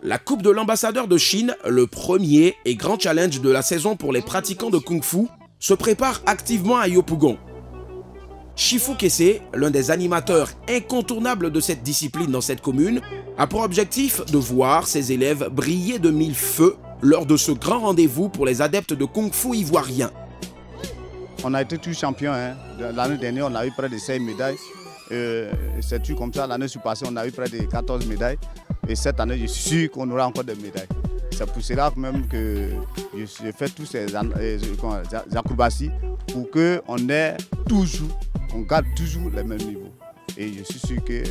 La Coupe de l'ambassadeur de Chine, le premier et grand challenge de la saison pour les pratiquants de Kung Fu, se prépare activement à Yopougon. Shifu Kese, l'un des animateurs incontournables de cette discipline dans cette commune, a pour objectif de voir ses élèves briller de mille feux lors de ce grand rendez-vous pour les adeptes de Kung Fu ivoiriens. On a été tous champions. L'année dernière, on a eu près de 6 médailles. C'est tout comme ça. L'année passée, on a eu près de 14 médailles. Et cette année, je suis sûr qu'on aura encore des médailles. C'est pour cela même que je fais tous ces acrobaties pour qu'on ait toujours, on garde toujours les mêmes niveaux. Et je suis sûr que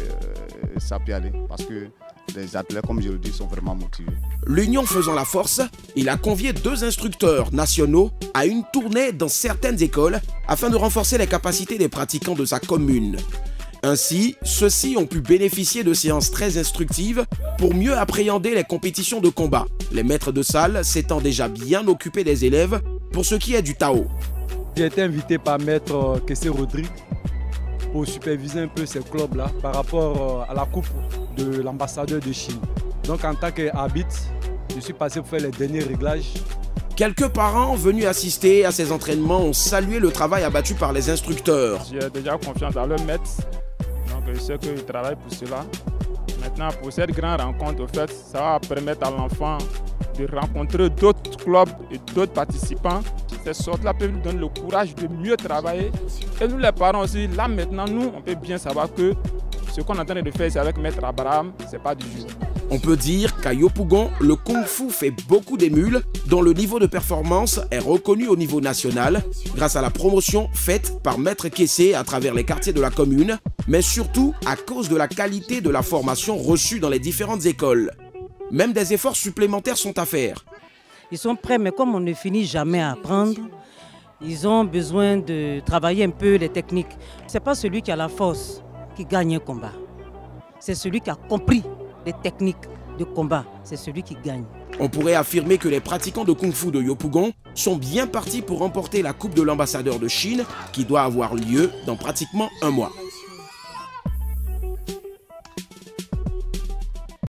ça peut aller parce que les athlètes, comme je le dis, sont vraiment motivés. L'union faisant la force, il a convié 2 instructeurs nationaux à une tournée dans certaines écoles afin de renforcer les capacités des pratiquants de sa commune. Ainsi, ceux-ci ont pu bénéficier de séances très instructives pour mieux appréhender les compétitions de combat, les maîtres de salle s'étant déjà bien occupés des élèves pour ce qui est du Tao. J'ai été invité par Maître Kese Rodrigue pour superviser un peu ces clubs-là par rapport à la Coupe de l'ambassadeur de Chine. Donc en tant qu'arbitre, je suis passé pour faire les derniers réglages. Quelques parents venus assister à ces entraînements ont salué le travail abattu par les instructeurs. J'ai déjà confiance dans le maître, donc je sais qu'ils travaillent pour cela. Maintenant, pour cette grande rencontre, au fait, ça va permettre à l'enfant de rencontrer d'autres clubs et d'autres participants. Ces sortes-là peuvent nous donner le courage de mieux travailler. Et nous les parents aussi, là maintenant, nous, on peut bien savoir que ce qu'on est en train de faire, c'est avec Maître Abraham, c'est pas du jour. On peut dire qu'à Yopougon, le Kung Fu fait beaucoup d'émules dont le niveau de performance est reconnu au niveau national grâce à la promotion faite par Maître Kese à travers les quartiers de la commune, mais surtout à cause de la qualité de la formation reçue dans les différentes écoles. Même des efforts supplémentaires sont à faire. Ils sont prêts, mais comme on ne finit jamais à apprendre, ils ont besoin de travailler un peu les techniques. Ce n'est pas celui qui a la force qui gagne un combat. C'est celui qui a compris les techniques de combat. C'est celui qui gagne. On pourrait affirmer que les pratiquants de Kung Fu de Yopougon sont bien partis pour remporter la Coupe de l'ambassadeur de Chine qui doit avoir lieu dans pratiquement un mois.